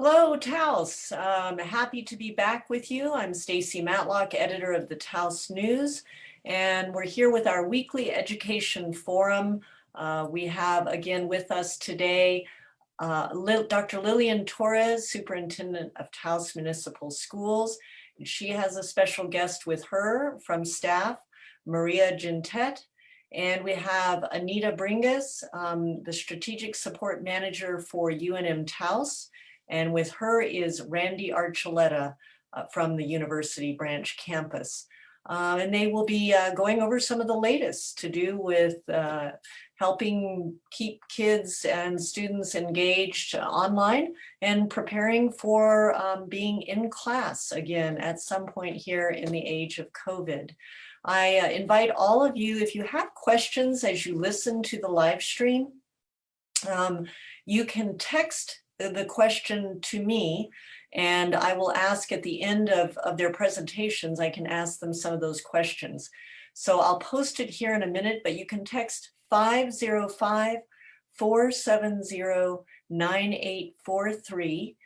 Hello, Taos. Happy to be back with you. I'm Stacy Matlock, editor of the Taos News, and we're here with our weekly education forum. We have again with us today Dr. Lillian Torrez, superintendent of Taos Municipal Schools. And she has a special guest with her from staff, Maria Jeantete. And we have Anita Bringas, the strategic support manager for UNM-Taos. And with her is Randi Archuleta from the University Branch campus. And they will be going over some of the latest to do with helping keep kids and students engaged online and preparing for being in class again at some point here in the age of COVID. I invite all of you, if you have questions as you listen to the live stream, you can text the question to me, and I will ask at the end of their presentations, I can ask them some of those questions. So I'll post it here in a minute, but you can text 505-470-9843.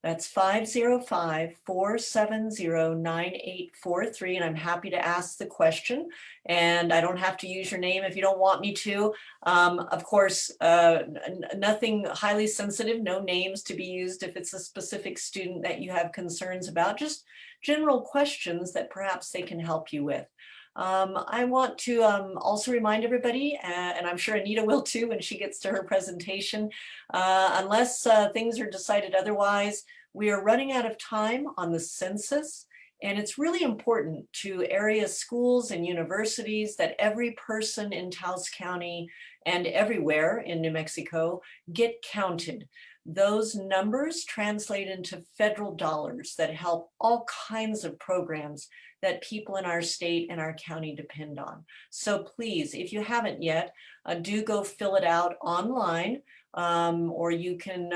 That's 505-470-9843, and I'm happy to ask the question. And I don't have to use your name if you don't want me to. Of course, nothing highly sensitive, no names to be used if it's a specific student that you have concerns about, just general questions that perhaps they can help you with. I want to also remind everybody, and I'm sure Anita will too when she gets to her presentation, unless things are decided otherwise, we are running out of time on the census, and it's really important to area schools and universities that every person in Taos County and everywhere in New Mexico get counted. Those numbers translate into federal dollars that help all kinds of programs that people in our state and our county depend on. So please, if you haven't yet, do go fill it out online, or you can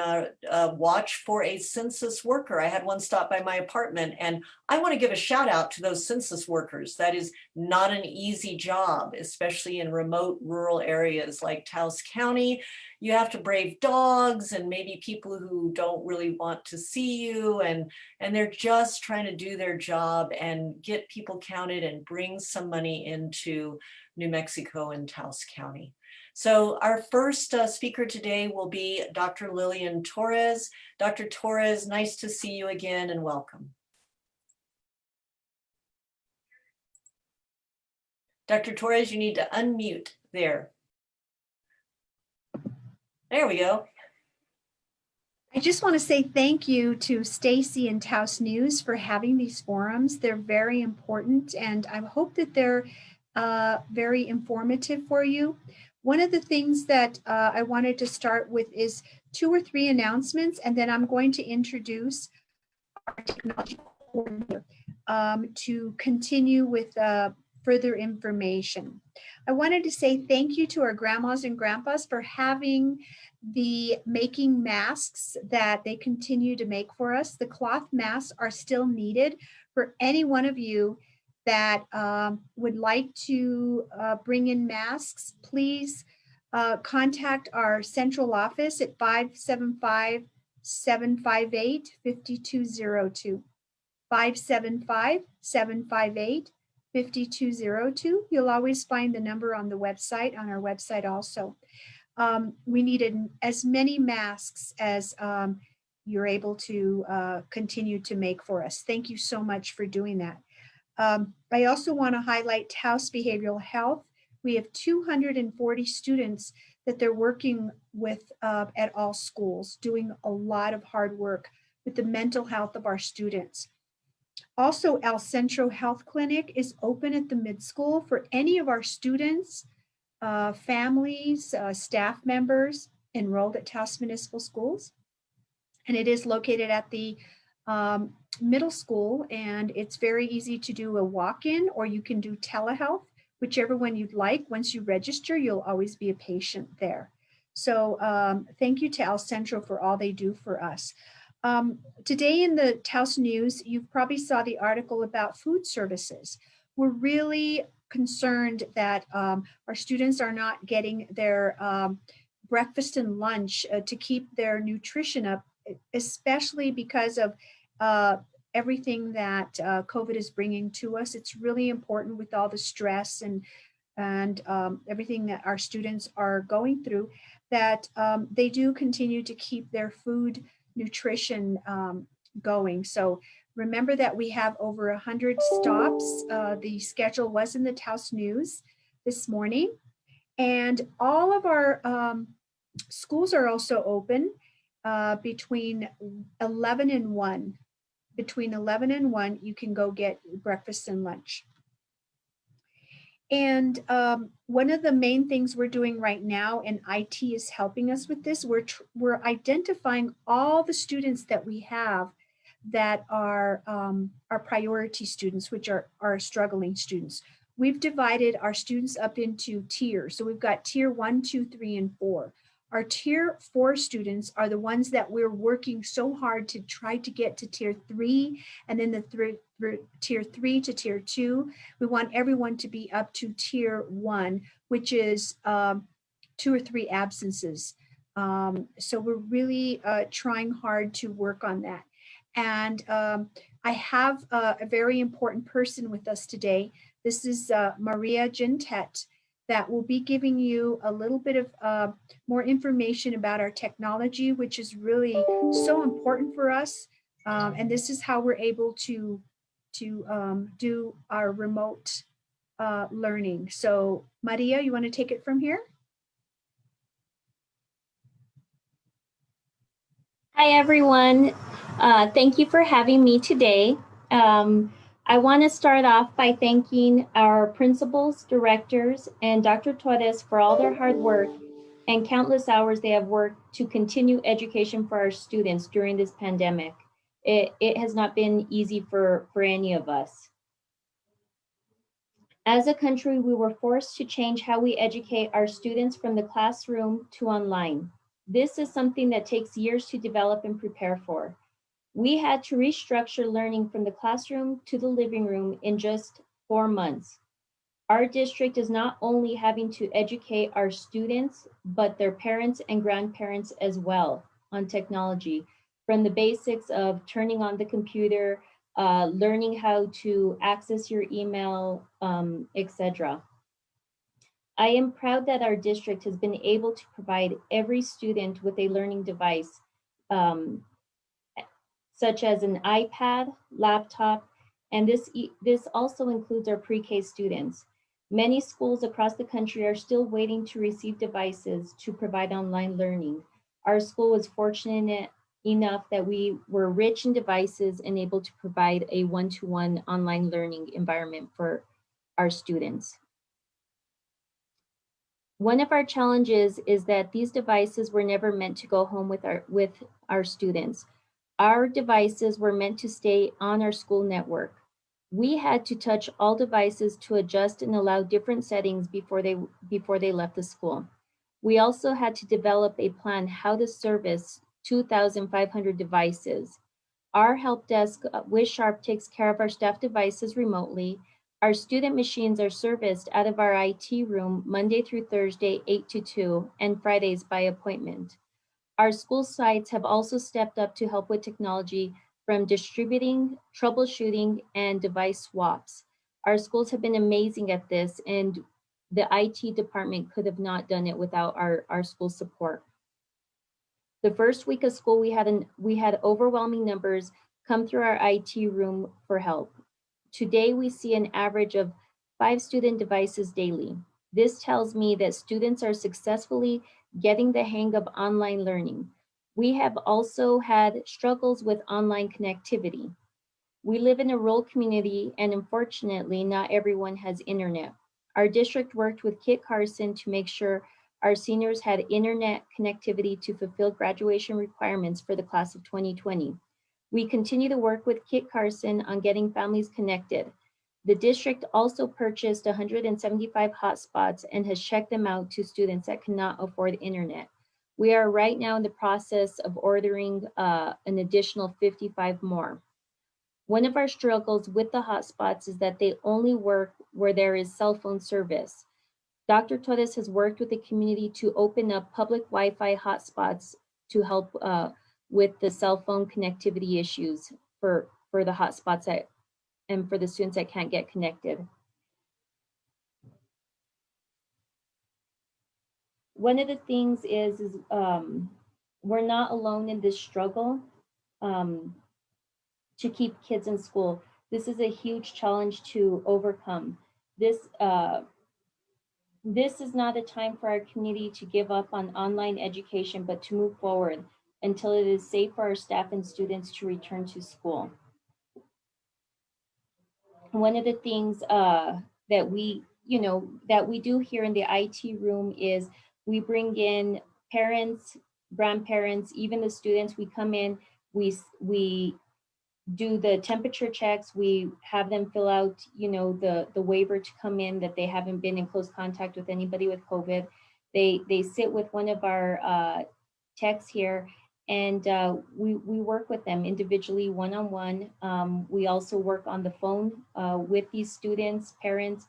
watch for a census worker. I had one stop by my apartment, and I want to give a shout out to those census workers. That is not an easy job, especially in remote rural areas like Taos County. You have to brave dogs and maybe people who don't really want to see you, and they're just trying to do their job and get people counted and bring some money into New Mexico and Taos County. So our first speaker today will be Dr. Lillian Torrez. Dr. Torrez, nice to see you again and welcome. Dr. Torrez, you need to unmute there. There we go. I just want to say thank you to Stacy and Taos News for having these forums. They're very important, and I hope that they're very informative for you. One of the things that I wanted to start with is 2 or 3 announcements, and then I'm going to introduce our technology coordinator to continue with further information. I wanted to say thank you to our grandmas and grandpas for making masks that they continue to make for us. The cloth masks are still needed for any one of you that would like to bring in masks. Please contact our central office at 575-758-5202. 575-758-5202. You'll always find the number on the website, on our website also. We needed as many masks as you're able to continue to make for us. Thank you so much for doing that. I also want to highlight Taos Behavioral Health. We have 240 students that they're working with at all schools, doing a lot of hard work with the mental health of our students. Also, Centro Health Clinic is open at the mid-school for any of our students, families, staff members enrolled at Taos Municipal Schools. And it is located at the middle school, and it's very easy to do a walk-in, or you can do telehealth, whichever one you'd like. Once you register, you'll always be a patient there. So thank you to Centro for all they do for us. Today in the Taos News, you probably saw the article about food services. We're really concerned that our students are not getting their breakfast and lunch to keep their nutrition up especially because of everything that COVID is bringing to us. It's really important with all the stress and everything that our students are going through, that they do continue to keep their food nutrition going. So remember that we have over 100 stops. The schedule was in the Taos News this morning. And all of our schools are also open between 11 and 1. Between 11 and 1, you can go get breakfast and lunch. And one of the main things we're doing right now, and IT is helping us with this, we're identifying all the students that we have that are our priority students, which are our struggling students. We've divided our students up into tiers. So we've got tier 1, 2, 3, and 4. Our tier 4 students are the ones that we're working so hard to try to get to tier 3, and then tier 3 to tier 2. We want everyone to be up to tier 1, which is 2 or 3 absences. So we're really trying hard to work on that. And I have a very important person with us today. This is Maria Jeantete, that will be giving you a little bit of more information about our technology, which is really so important for us. And this is how we're able to do our remote learning. So Maria, you want to take it from here? Hi, everyone. Thank you for having me today. I want to start off by thanking our principals, directors, and Dr. Torres for all their hard work and countless hours they have worked to continue education for our students during this pandemic. It has not been easy for any of us. As a country, we were forced to change how we educate our students from the classroom to online. This is something that takes years to develop and prepare for. We had to restructure learning from the classroom to the living room in just 4 months. Our district is not only having to educate our students, but their parents and grandparents as well on technology, from the basics of turning on the computer, learning how to access your email, etc. I am proud that our district has been able to provide every student with a learning device, such as an iPad, laptop, and this also includes our pre-K students. Many schools across the country are still waiting to receive devices to provide online learning. Our school was fortunate enough that we were rich in devices and able to provide a one-to-one online learning environment for our students. One of our challenges is that these devices were never meant to go home with our students. Our devices were meant to stay on our school network. We had to touch all devices to adjust and allow different settings before they left the school. We also had to develop a plan how to service 2,500 devices. Our help desk with Sharp takes care of our staff devices remotely. Our student machines are serviced out of our IT room Monday through Thursday, 8 to 2, and Fridays by appointment. Our school sites have also stepped up to help with technology, from distributing, troubleshooting, and device swaps. Our schools have been amazing at this, and the IT department could have not done it without our school support. The first week of school, we had overwhelming numbers come through our IT room for help. Today, we see an average of 5 student devices daily. This tells me that students are successfully getting the hang of online learning. We have also had struggles with online connectivity. We live in a rural community, and unfortunately, not everyone has internet. Our district worked with Kit Carson to make sure our seniors had internet connectivity to fulfill graduation requirements for the class of 2020. We continue to work with Kit Carson on getting families connected. The district also purchased 175 hotspots and has checked them out to students that cannot afford internet. We are right now in the process of ordering an additional 55 more. One of our struggles with the hotspots is that they only work where there is cell phone service. Dr. Torres has worked with the community to open up public Wi-Fi hotspots to help with the cell phone connectivity issues for the hotspots and for the students that can't get connected. One of the things is we're not alone in this struggle to keep kids in school. This is a huge challenge to overcome. This is not a time for our community to give up on online education, but to move forward until it is safe for our staff and students to return to school. One of the things that we do here in the IT room is we bring in parents, grandparents, even the students. We come in, we do the temperature checks. We have them fill out, the waiver to come in that they haven't been in close contact with anybody with COVID. They sit with one of our techs here, and we work with them individually, one-on-one. We also work on the phone with these students, parents.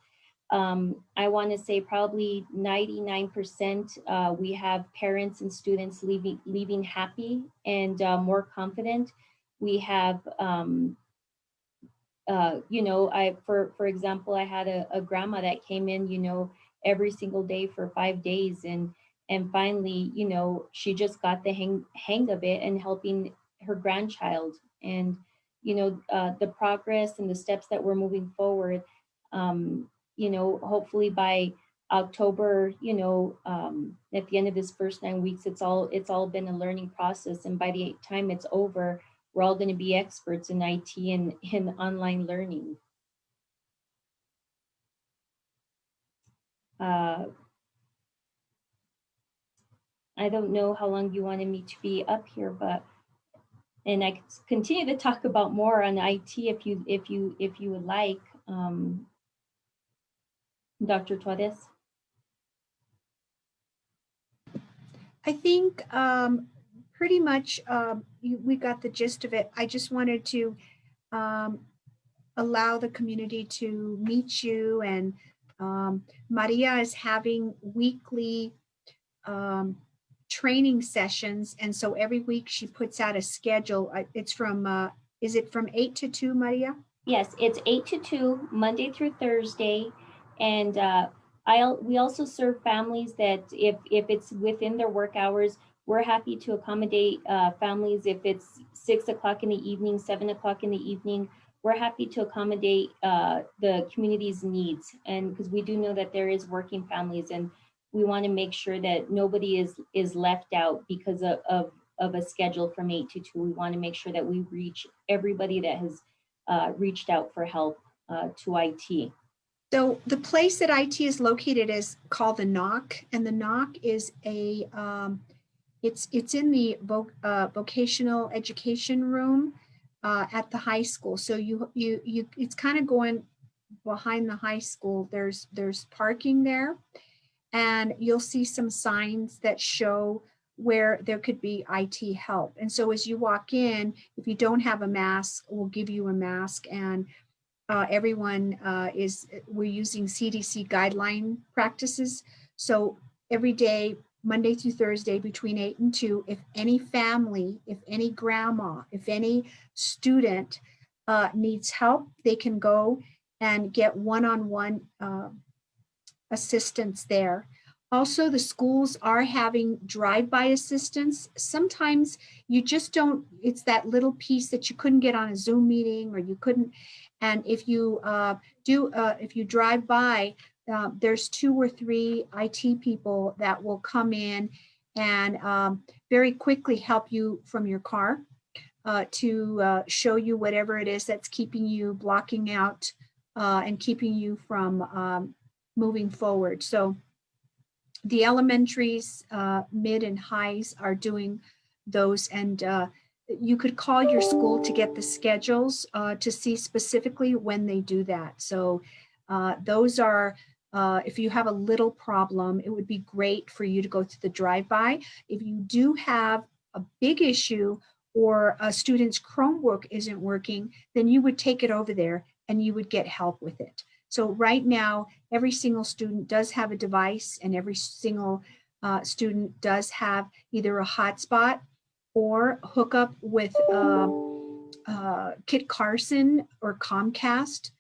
I want to say probably 99% we have parents and students leaving happy and more confident. We have, for example, I had a grandma that came in, every single day for 5 days, and finally, she just got the hang of it and helping her grandchild, and the progress and the steps that we're moving forward. Hopefully by October, at the end of this first 9 weeks, it's all been a learning process, and by the time it's over, we're all going to be experts in IT and in online learning. I don't know how long you wanted me to be up here, and I could continue to talk about more on IT if you would like, Dr. Torres. I think pretty much we got the gist of it. I just wanted to allow the community to meet you, and Maria is having weekly training sessions, and so every week she puts out a schedule. It's from is it from 8 to 2, Maria? Yes, it's 8 to 2, Monday through Thursday, and we also serve families that if it's within their work hours, we're happy to accommodate families. If it's 6 o'clock in the evening, 7 o'clock in the evening, we're happy to accommodate the community's needs, and because we do know that there is working families, and we want to make sure that nobody is left out because of a schedule from 8 to 2. We want to make sure that we reach everybody that has reached out for help to IT. So the place that IT is located is called the Knock, and the Knock is a it's in the vocational education room at the high school. So you it's kind of going behind the high school. There's parking there, and you'll see some signs that show where there could be IT help. And so as you walk in, if you don't have a mask, we'll give you a mask, and everyone we're using CDC guideline practices. So every day, Monday through Thursday, between 8 and 2, if any family, if any grandma, if any student needs help, they can go and get one-on-one assistance there. Also, the schools are having drive-by assistance. Sometimes you just don't, it's that little piece that you couldn't get on a Zoom meeting, or you couldn't. And if you if you drive by, there's 2 or 3 IT people that will come in and very quickly help you from your car to show you whatever it is that's keeping you, blocking out and keeping you from moving forward. So the elementaries, mid and highs are doing those, and you could call your school to get the schedules to see specifically when they do that. So those are, if you have a little problem, it would be great for you to go to the drive-by. If you do have a big issue, or a student's Chromebook isn't working, then you would take it over there and you would get help with it. So right now, every single student does have a device, and every single student does have either a hotspot or hook up with Kit Carson or Comcast.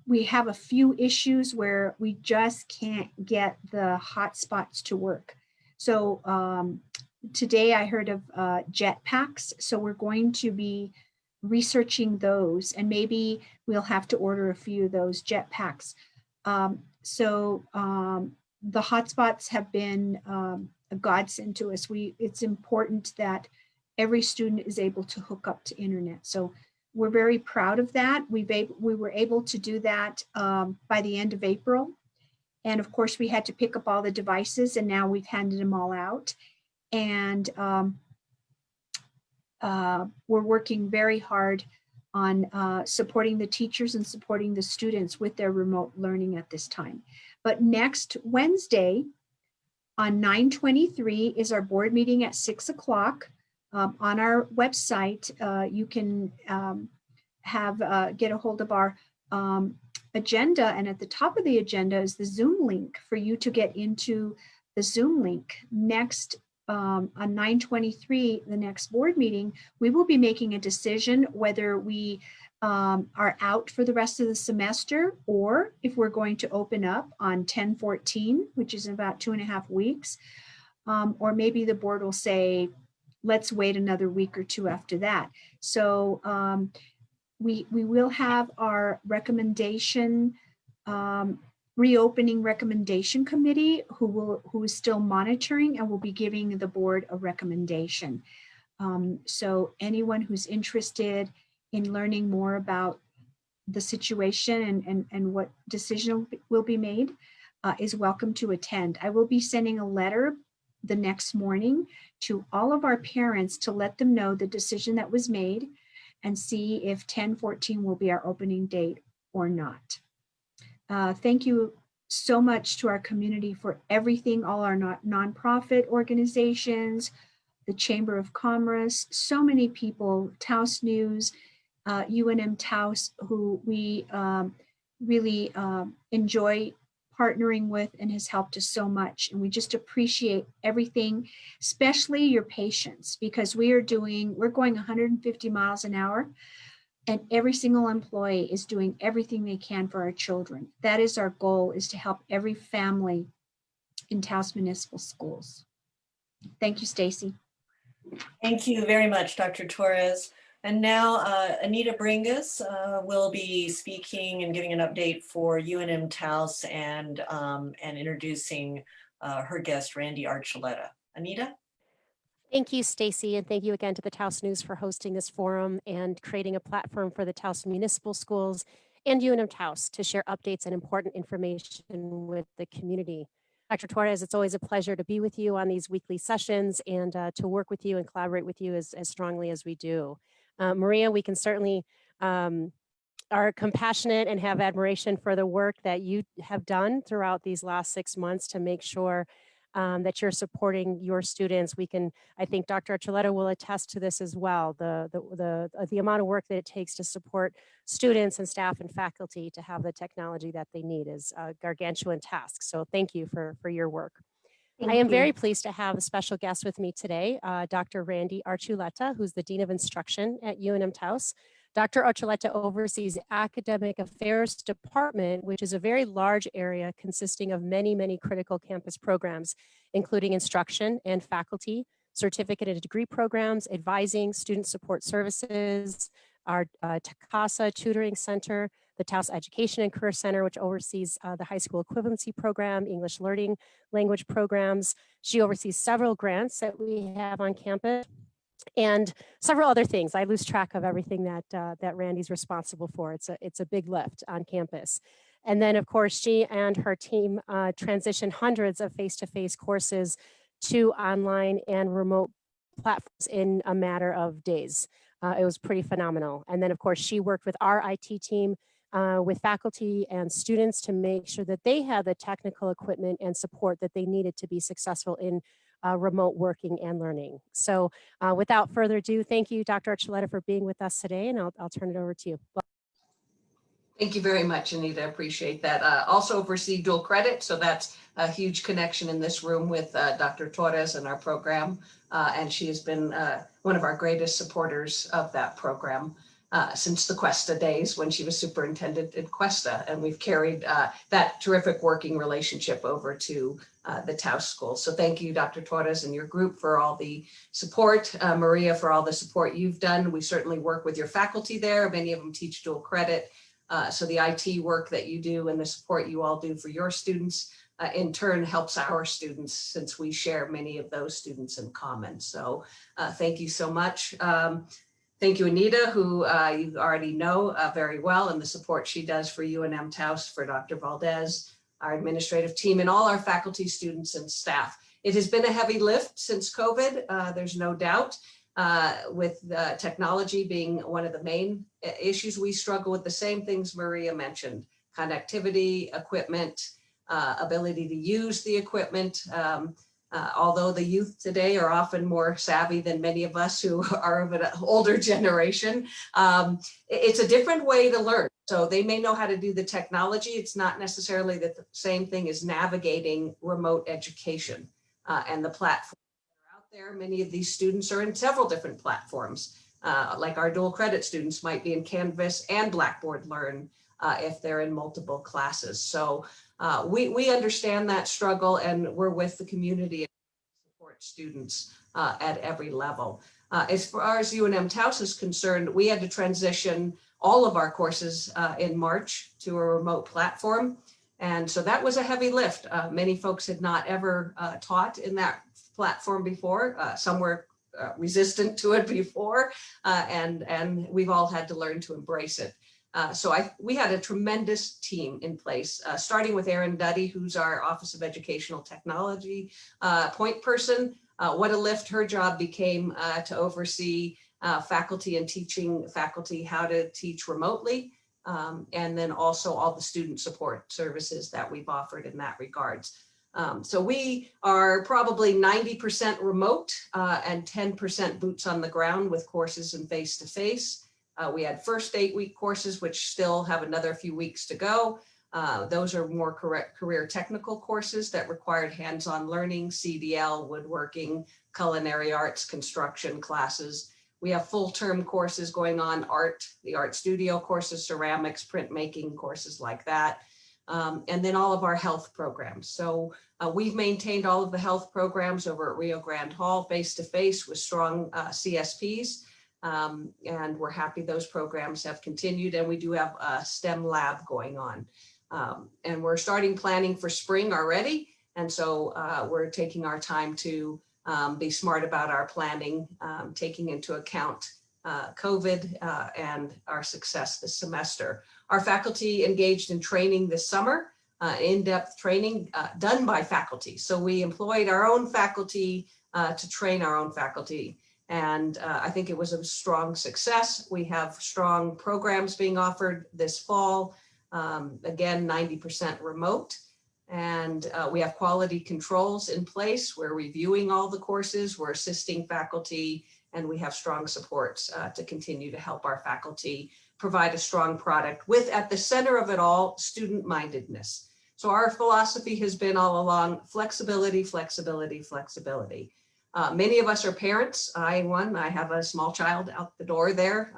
We have a few issues where we just can't get the hotspots to work. So today I heard of jetpacks. So we're going to be researching those, and maybe we'll have to order a few of those jetpacks. The hotspots have been a godsend to us. It's important that every student is able to hook up to internet. So we're very proud of that. We were able to do that by the end of April. And of course, we had to pick up all the devices, and now we've handed them all out. And we're working very hard on supporting the teachers and supporting the students with their remote learning at this time. But next Wednesday on 9/23 is our board meeting at 6 o'clock. On our website, you can get a hold of our agenda, and at the top of the agenda is the Zoom link for you to get into the Zoom link. Next, on 9/23, the next board meeting, we will be making a decision whether we are out for the rest of the semester, or if we're going to open up on 10/14, which is in about 2.5 weeks, or maybe the board will say, let's wait another week or two after that. So we will have our recommendation, reopening recommendation committee who is still monitoring and will be giving the board a recommendation. So anyone who's interested in learning more about the situation and what decision will be made is welcome to attend. I will be sending a letter the next morning to all of our parents to let them know the decision that was made and see if 10/14 will be our opening date or not. Thank you so much to our community for everything, all our nonprofit organizations, the Chamber of Commerce, so many people, Taos News, UNM-Taos, who we really enjoy partnering with and has helped us so much. And we just appreciate everything, especially your patience, because we're going 150 miles an hour, and every single employee is doing everything they can for our children. That is our goal, is to help every family in Taos Municipal Schools. Thank you, Stacy. Thank you very much, Dr. Torres. And now Anita Bringas will be speaking and giving an update for UNM-Taos and introducing her guest, Randi Archuleta. Anita? Thank you, Stacy, and thank you again to the Taos News for hosting this forum and creating a platform for the Taos Municipal Schools and UNM-Taos to share updates and important information with the community. Dr. Torres, it's always a pleasure to be with you on these weekly sessions and to work with you and collaborate with you as strongly as we do. Maria, we can certainly are compassionate and have admiration for the work that you have done throughout these last 6 months to make sure that you're supporting your students. I think Dr. Archuleta will attest to this as well. The amount of work that it takes to support students and staff and faculty to have the technology that they need is a gargantuan task. So thank you for your work. I am very pleased to have a special guest with me today, Dr. Randi Archuleta, who's the Dean of Instruction at UNM-Taos. Dr. Archuleta oversees the Academic Affairs Department, which is a very large area consisting of many, many critical campus programs, including instruction and faculty, certificate and degree programs, advising, student support services, our TACASA Tutoring Center, the Taos Education and Career Center, which oversees the high school equivalency program, English learning language programs. She oversees several grants that we have on campus and several other things. I lose track of everything that Randi's responsible for. It's a big lift on campus. And then of course, she and her team transition hundreds of face-to-face courses to online and remote platforms in a matter of days. It was pretty phenomenal. And then of course, she worked with our IT team with faculty and students to make sure that they had the technical equipment and support that they needed to be successful in remote working and learning. So without further ado, thank you, Dr. Archuleta, for being with us today, and I'll turn it over to you. Thank you very much, Anita. I appreciate that. Also oversee dual credit, so that's a huge connection in this room with Dr. Torres and our program, and she has been one of our greatest supporters of that program since the Cuesta days when she was superintendent in Cuesta, and we've carried that terrific working relationship over to the Taos School. So thank you, Dr. Torres and your group, for all the support. Maria, for all the support you've done. We certainly work with your faculty there. Many of them teach dual credit. So the IT work that you do and the support you all do for your students in turn helps our students, since we share many of those students in common. So thank you so much. Thank you, Anita, who you already know very well, and the support she does for UNM-Taos, for Dr. Valdez, our administrative team, and all our faculty, students, and staff. It has been a heavy lift since COVID, there's no doubt, with technology being one of the main issues. We struggle with the same things Maria mentioned: connectivity, equipment, ability to use the equipment. Although the youth today are often more savvy than many of us who are of an older generation, it's a different way to learn. So they may know how to do the technology. It's not necessarily the same thing as navigating remote education and the platforms that are out there. Many of these students are in several different platforms. Like our dual credit students might be in Canvas and Blackboard Learn if they're in multiple classes. So we understand that struggle, and we're with the community and support students at every level. As far as UNM-Taos is concerned, we had to transition all of our courses in March to a remote platform. And so that was a heavy lift. Many folks had not ever taught in that platform before. Some were resistant to it before, and we've all had to learn to embrace it. So we had a tremendous team in place, starting with Erin Duddy, who's our Office of Educational Technology point person. What a lift her job became to oversee faculty and teaching faculty how to teach remotely, and then also all the student support services that we've offered in that regards. So we are probably 90% remote and 10% boots on the ground with courses and face-to-face. We had first 8-week courses, which still have another few weeks to go. Those are more career technical courses that required hands-on learning, CDL, woodworking, culinary arts, construction classes. We have full-term courses going on, art, the art studio courses, ceramics, printmaking, courses like that. And then all of our health programs. So we've maintained all of the health programs over at Rio Grande Hall face-to-face with strong CSPs. And we're happy those programs have continued, and we do have a STEM lab going on. And we're starting planning for spring already. And so we're taking our time to be smart about our planning, taking into account COVID and our success this semester. Our faculty engaged in training this summer, in-depth training done by faculty. So we employed our own faculty to train our own faculty. And I think it was a strong success. We have strong programs being offered this fall. Again, 90% remote. And we have quality controls in place. We're reviewing all the courses, we're assisting faculty, and we have strong supports to continue to help our faculty provide a strong product with, at the center of it all, student-mindedness. So our philosophy has been all along flexibility, flexibility, flexibility. Many of us are parents. I have a small child out the door there,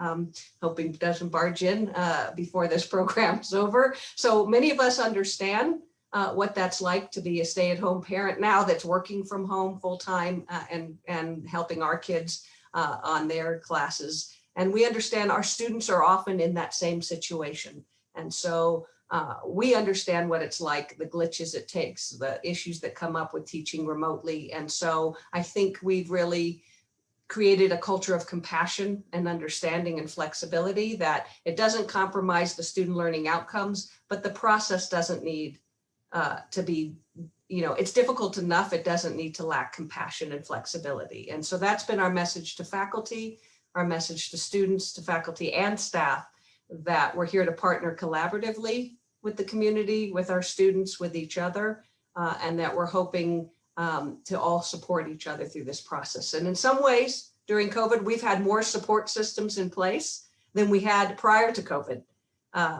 hoping it doesn't barge in before this program's over. So many of us understand what that's like to be a stay-at-home parent now that's working from home full-time and helping our kids on their classes. And we understand our students are often in that same situation. And so we understand what it's like, the glitches it takes, the issues that come up with teaching remotely. And so I think we've really created a culture of compassion and understanding and flexibility, that it doesn't compromise the student learning outcomes, but the process doesn't need to be, it's difficult enough. It doesn't need to lack compassion and flexibility. And so that's been our message to faculty, our message to students, to faculty and staff, that we're here to partner collaboratively with the community, with our students, with each other, and that we're hoping to all support each other through this process. And in some ways, during COVID, we've had more support systems in place than we had prior to COVID.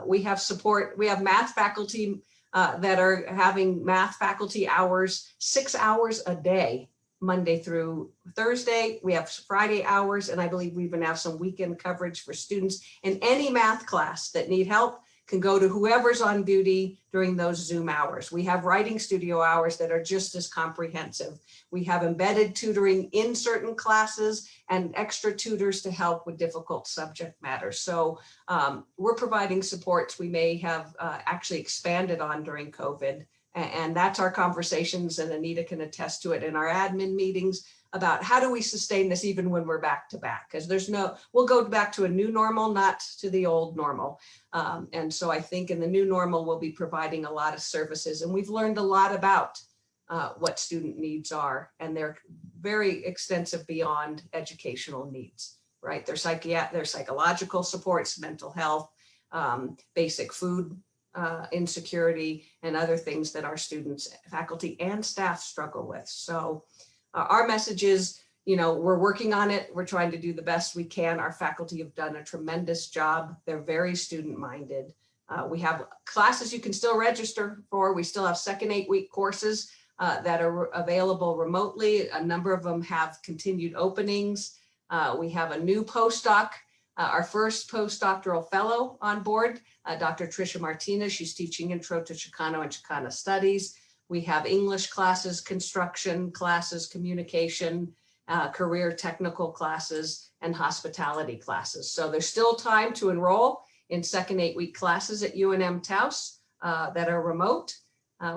We have support, we have math faculty that are having math faculty hours, 6 hours a day, Monday through Thursday. We have Friday hours, and I believe we even have some weekend coverage for students in any math class that need help can go to whoever's on duty during those Zoom hours. We have writing studio hours that are just as comprehensive. We have embedded tutoring in certain classes and extra tutors to help with difficult subject matter. So we're providing supports we may have actually expanded on during COVID. And that's our conversations, and Anita can attest to it in our admin meetings about how do we sustain this even when we're back to back, because we'll go back to a new normal, not to the old normal. And so I think in the new normal, we'll be providing a lot of services, and we've learned a lot about what student needs are, and they're very extensive beyond educational needs, right? They're psychological supports, mental health, basic food insecurity, and other things that our students, faculty, and staff struggle with. So our message is, we're working on it. We're trying to do the best we can. Our faculty have done a tremendous job. They're very student-minded. We have classes you can still register for. We still have second 8-week courses that are available remotely. A number of them have continued openings. We have a new postdoc, our first postdoctoral fellow on board, Dr. Tricia Martinez. She's teaching Intro to Chicano and Chicana Studies. We have English classes, construction classes, communication, career technical classes, and hospitality classes. So there's still time to enroll in second 8-week classes at UNM-Taos that are remote.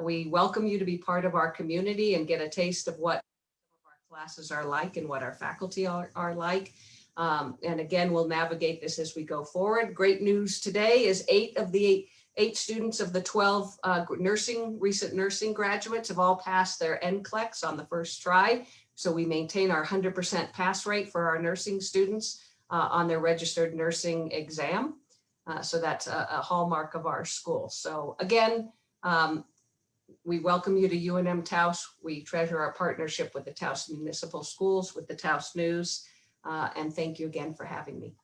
We welcome you to be part of our community and get a taste of what our classes are like and what our faculty are like. And again, we'll navigate this as we go forward. Great news today is 8 of the 8 students of the 12 recent nursing graduates have all passed their NCLEX on the first try. So we maintain our 100% pass rate for our nursing students on their registered nursing exam. So that's a hallmark of our school. So again, we welcome you to UNM-Taos. We treasure our partnership with the Taos Municipal Schools, with the Taos News, and thank you again for having me.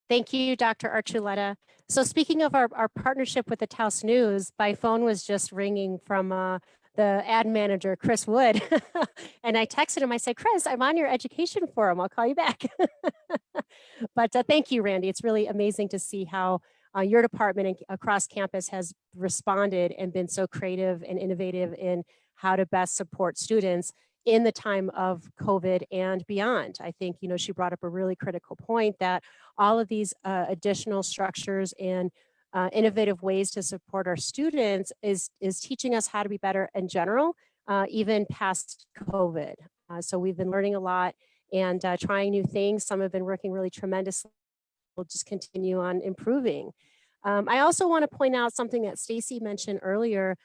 Thank you, Dr. Archuleta. So speaking of our partnership with the Taos News, my phone was just ringing from the ad manager, Chris Wood. And I texted him, I said, Chris, I'm on your education forum. I'll call you back. But thank you, Randy. It's really amazing to see how your department and across campus has responded and been so creative and innovative in how to best support students in the time of COVID and beyond. I think, she brought up a really critical point that all of these additional structures and innovative ways to support our students is teaching us how to be better in general, even past COVID. So we've been learning a lot and trying new things. Some have been working really tremendously. We'll just continue on improving. I also want to point out something that Stacy mentioned earlier.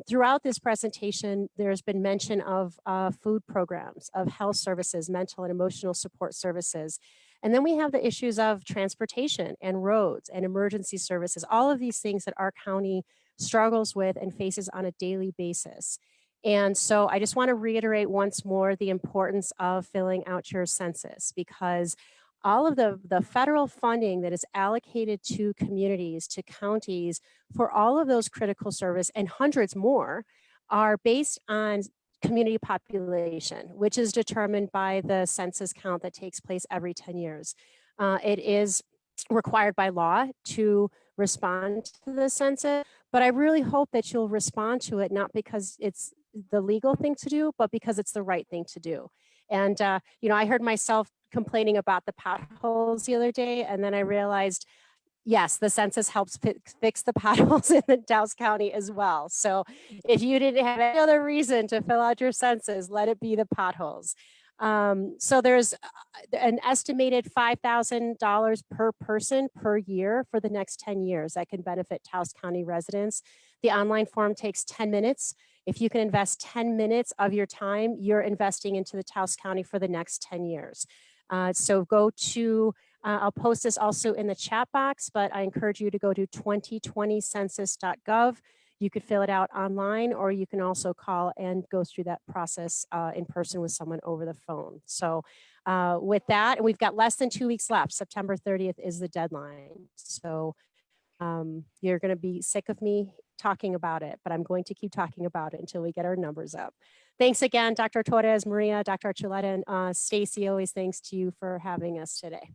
Throughout this presentation, there's been mention of food programs, of health services, mental and emotional support services. And then we have the issues of transportation and roads and emergency services, all of these things that our county struggles with and faces on a daily basis. And so I just want to reiterate once more the importance of filling out your census, because all of the federal funding that is allocated to communities, to counties, for all of those critical service and hundreds more are based on community population, which is determined by the census count that takes place every 10 years. It is required by law to respond to the census, but I really hope that you'll respond to it, not because it's the legal thing to do, but because it's the right thing to do. And, I heard myself complaining about the potholes the other day, and then I realized, yes, the census helps fix the potholes in the Taos County as well. So if you didn't have any other reason to fill out your census, let it be the potholes. So there's an estimated $5,000 per person per year for the next 10 years that can benefit Taos County residents. The online form takes 10 minutes. If you can invest 10 minutes of your time, you're investing into the Taos County for the next 10 years. So go to, I'll post this also in the chat box, but I encourage you to go to 2020census.gov. You could fill it out online, or you can also call and go through that process in person with someone over the phone. So with that, and we've got less than 2 weeks left. September 30th is the deadline. So you're going to be sick of me talking about it, but I'm going to keep talking about it until we get our numbers up. Thanks again, Dr. Torres, Maria, Dr. Archuleta, and Stacy. Always thanks to you for having us today.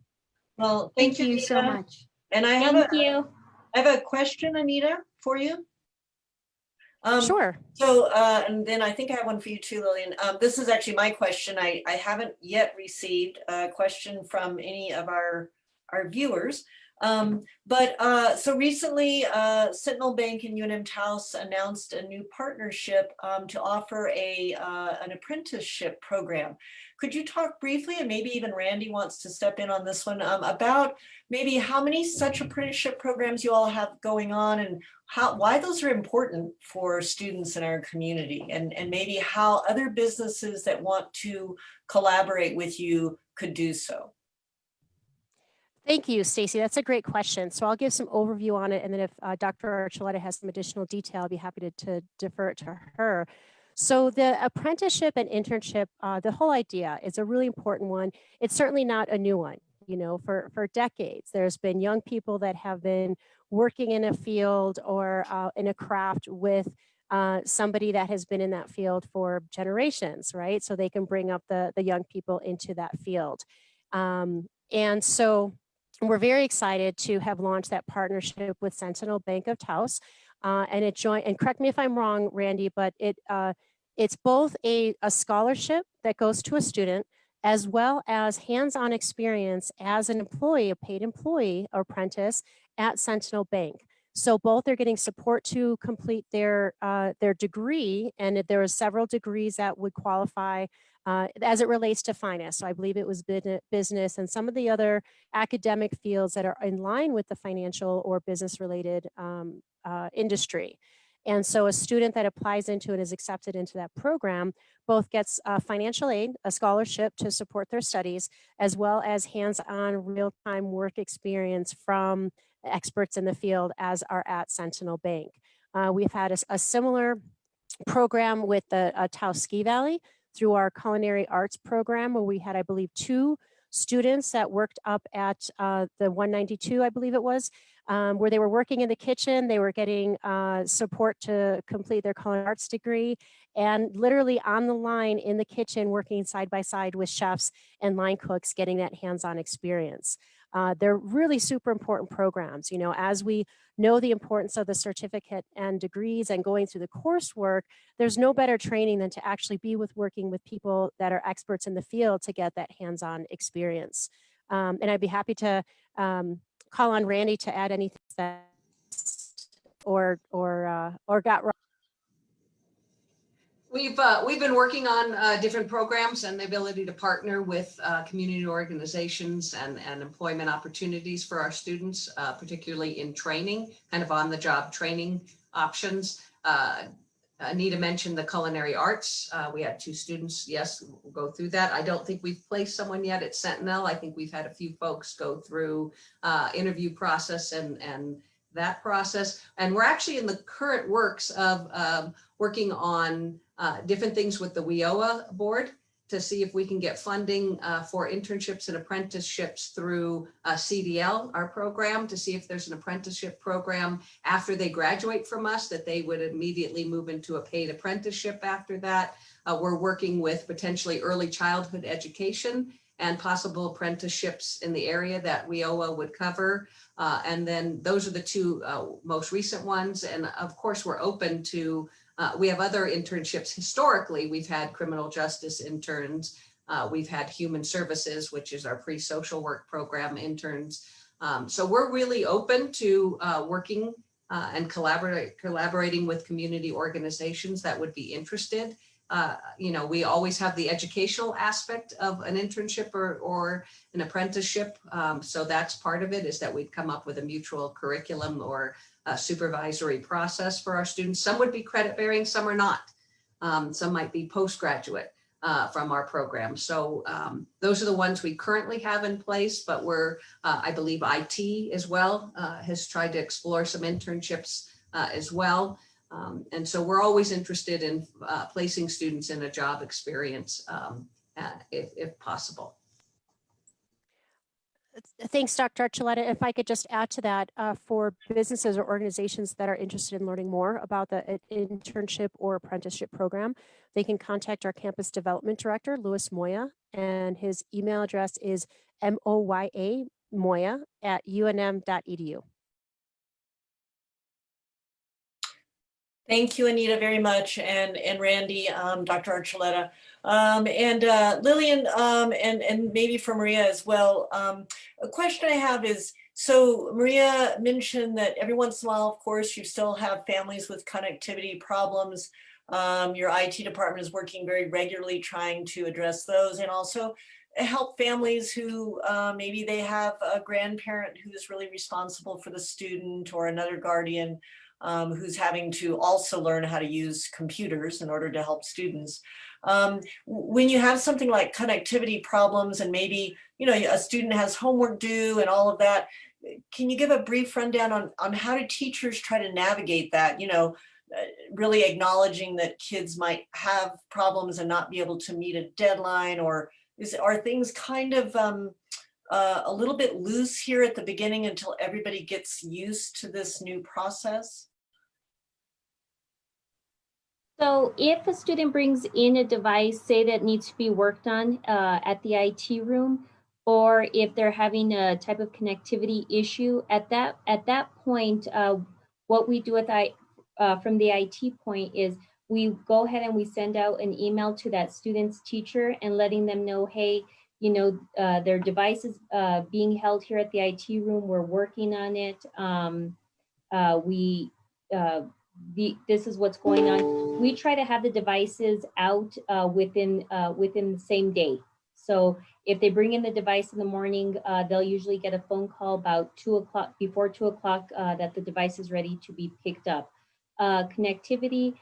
Well, Thank you so Anita. much. And I Thank you. have a question, Anita, for you. Sure. So, and then I think I have one for you too, Lillian. This is actually my question. I haven't yet received a question from any of our viewers. So recently, Sentinel Bank and UNM-Taos announced a new partnership to offer an apprenticeship program. Could you talk briefly, and maybe even Randi wants to step in on this one, about maybe how many such apprenticeship programs you all have going on, and why those are important for students in our community, and maybe how other businesses that want to collaborate with you could do so? Thank you, Stacy. That's a great question. So I'll give some overview on it, and then if Dr. Archuleta has some additional detail, I'll be happy to defer it to her. So the apprenticeship and internship, the whole idea is a really important one. It's certainly not a new one. You know, for decades, there's been young people that have been working in a field or in a craft with somebody that has been in that field for generations, right? So they can bring up the young people into that field. And so we're very excited to have launched that partnership with Central Bank of Taos. And it joined, and correct me if I'm wrong, Randi, but it's both a scholarship that goes to a student, as well as hands-on experience as an employee, a paid employee or apprentice at Sentinel Bank. So both are getting support to complete their degree, and there are several degrees that would qualify as it relates to finance. So I believe it was business and some of the other academic fields that are in line with the financial or business-related industry. And so a student that applies into and is accepted into that program both gets financial aid, a scholarship to support their studies, as well as hands-on real-time work experience from experts in the field as are at Sentinel Bank. We've had a similar program with the Taos Ski Valley through our culinary arts program, where we had, I believe, 2 students that worked up at the 192, I believe it was, where they were working in the kitchen. They were getting support to complete their culinary arts degree, and literally on the line in the kitchen, working side by side with chefs and line cooks, getting that hands-on experience. They're really super important programs. You know, as we know the importance of the certificate and degrees and going through the coursework, there's no better training than to actually be working with people that are experts in the field to get that hands-on experience. And I'd be happy to call on Randi to add anything that or got wrong. We've been working on different programs and the ability to partner with community organizations and employment opportunities for our students, particularly in training, kind of on-the-job training options. Anita mentioned the culinary arts. We had 2 students, yes, we'll go through that. I don't think we've placed someone yet at Sentinel. I think we've had a few folks go through interview process and that process. And we're actually in the current works of working on different things with the WIOA board to see if we can get funding for internships and apprenticeships through CDL, our program, to see if there's an apprenticeship program after they graduate from us that they would immediately move into a paid apprenticeship after that. We're working with potentially early childhood education and possible apprenticeships in the area that WIOA would cover. And then those are the 2 most recent ones. And of course, we're open to we have other internships. Historically, we've had criminal justice interns. We've had human services, which is our pre-social work program interns. So we're really open to working and collaborating with community organizations that would be interested. You know, we always have the educational aspect of an internship or an apprenticeship. So that's part of it, is that we'd come up with a mutual curriculum or a supervisory process for our students. Some would be credit bearing, some are not. Some might be postgraduate from our program. So those are the ones we currently have in place, but we're, I believe IT as well has tried to explore some internships as well. And so we're always interested in placing students in a job experience if possible. Thanks, Dr. Archuleta. If I could just add to that, for businesses or organizations that are interested in learning more about the internship or apprenticeship program, they can contact our campus development director, Louis Moya, and his email address is moya@unm.edu. Thank you, Anita, very much, and Randy, Dr. Archuleta, Lillian, and maybe for Maria as well. A question I have is, so Maria mentioned that every once in a while, of course, you still have families with connectivity problems. Your IT department is working very regularly trying to address those, and also help families who maybe they have a grandparent who's really responsible for the student, or another guardian who's having to also learn how to use computers in order to help students. When you have something like connectivity problems, and maybe, you know, a student has homework due and all of that, can you give a brief rundown on how do teachers try to navigate that, you know, really acknowledging that kids might have problems and not be able to meet a deadline, or are things kind of a little bit loose here at the beginning until everybody gets used to this new process? So if a student brings in a device, say that needs to be worked on at the IT room, or if they're having a type of connectivity issue, at that point, what we do with from the IT point is we go ahead and we send out an email to that student's teacher and letting them know, hey, you know, their device is being held here at the IT room. We're working on it. This is what's going on. We try to have the devices out within the same day. So if they bring in the device in the morning, they'll usually get a phone call about 2 o'clock, before 2 o'clock, that the device is ready to be picked up. Connectivity,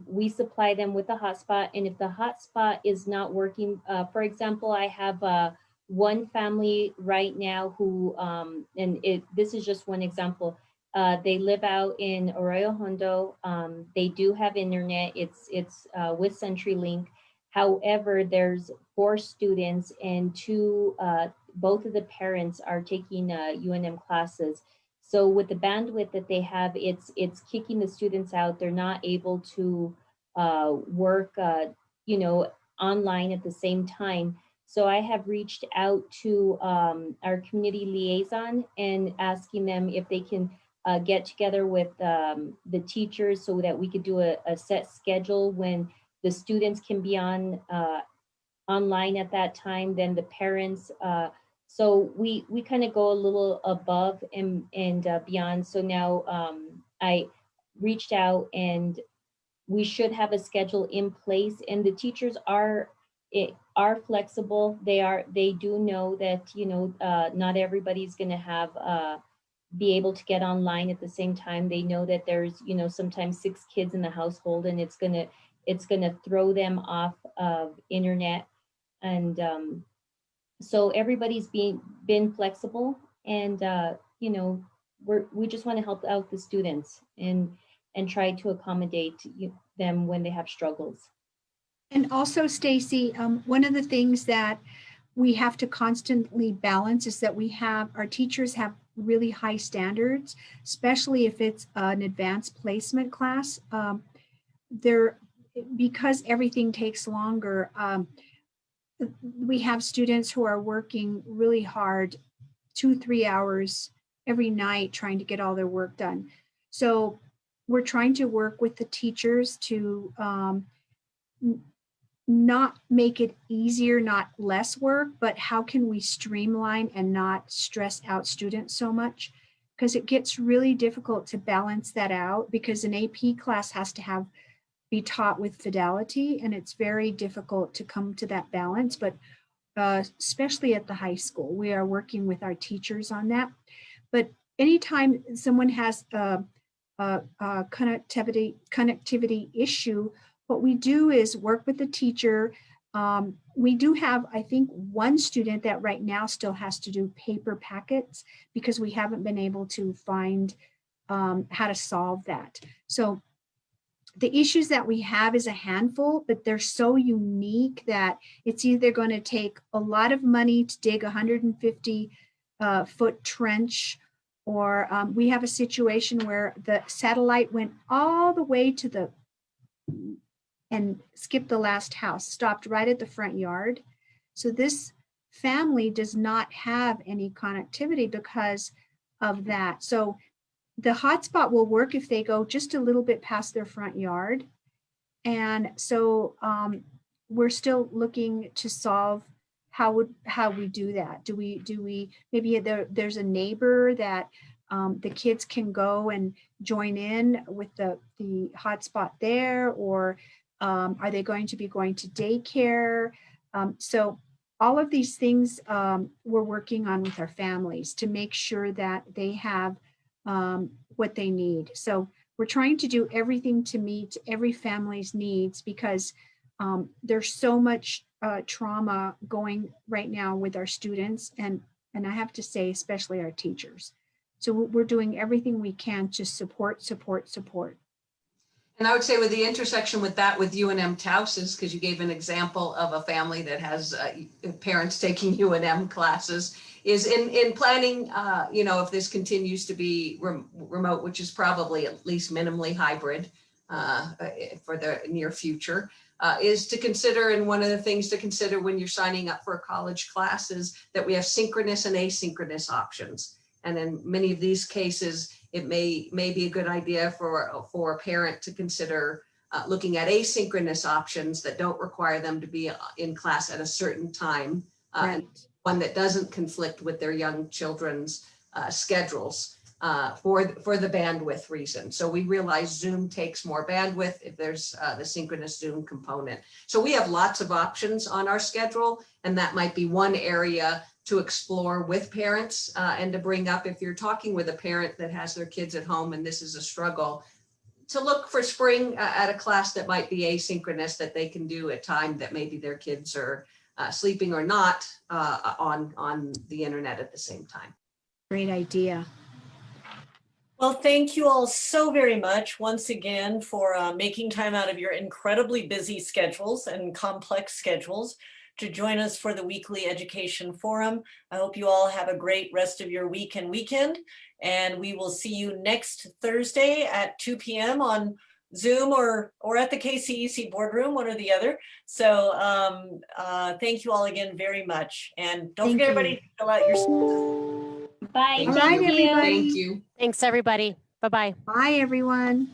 we supply them with a hotspot, and if the hotspot is not working, for example, I have one family right now who, this is just one example. They live out in Arroyo Hondo. They do have internet. It's with CenturyLink. However, there's 4 students, and both of the parents are taking UNM classes. So with the bandwidth that they have, it's kicking the students out. They're not able to work, you know, online at the same time. So I have reached out to our community liaison and asking them if they can get together with the teachers so that we could do a set schedule when the students can be online at that time, then the parents. So we kind of go a little above and beyond. So now I reached out, and we should have a schedule in place, and the teachers are flexible. They do know that, you know, not everybody's going to have be able to get online at the same time. They know that there's, you know, sometimes 6 kids in the household, and it's gonna throw them off of internet. And so everybody's been flexible, and you know, we just want to help out the students and try to accommodate them when they have struggles. And also, Stacy, one of the things that we have to constantly balance is that our teachers have really high standards, especially if it's an advanced placement class. Because everything takes longer, we have students who are working really hard, 2-3 hours every night trying to get all their work done. So we're trying to work with the teachers to not make it easier, not less work, but how can we streamline and not stress out students so much? Because it gets really difficult to balance that out, because an AP class has to be taught with fidelity, and it's very difficult to come to that balance. But especially at the high school, we are working with our teachers on that. But anytime someone has a connectivity issue, what we do is work with the teacher. We do have, I think, one student that right now still has to do paper packets because we haven't been able to find how to solve that. So the issues that we have is a handful, but they're so unique that it's either going to take a lot of money to dig 150 foot trench, or we have a situation where the satellite went all the way to the and skipped the last house, stopped right at the front yard. So this family does not have any connectivity because of that. So the hotspot will work if they go just a little bit past their front yard. And so we're still looking to solve how we do that. Do we maybe there's a neighbor that the kids can go and join in with the hotspot there, or are they going to be going to daycare? So all of these things we're working on with our families to make sure that they have what they need. So we're trying to do everything to meet every family's needs, because there's so much trauma going right now with our students, and I have to say, especially our teachers. So we're doing everything we can to support. And I would say with the intersection with that with UNM-Taos is because you gave an example of a family that has parents taking UNM classes, is in planning, if this continues to be remote, which is probably at least minimally hybrid for the near future, is to consider, and one of the things to consider when you're signing up for a college class is that we have synchronous and asynchronous options. And in many of these cases, it may be a good idea for a parent to consider looking at asynchronous options that don't require them to be in class at a certain time, Right. one that doesn't conflict with their young children's schedules for the bandwidth reason. So we realize Zoom takes more bandwidth if there's the synchronous Zoom component. So we have lots of options on our schedule, and that might be one area to explore with parents and to bring up if you're talking with a parent that has their kids at home and this is a struggle, to look for spring at a class that might be asynchronous that they can do at time that maybe their kids are sleeping or not on the internet at the same time. Great idea. Well, thank you all so very much once again for making time out of your incredibly busy schedules and complex schedules to join us for the weekly education forum. I hope you all have a great rest of your week and weekend, and we will see you next Thursday at 2 p.m. on Zoom or at the KCEC boardroom, one or the other. So thank you all again very much. And don't forget, everybody, to fill out your Bye. All right, Thank you. everybody. Thank you. Thanks, everybody. Bye-bye. Bye, everyone.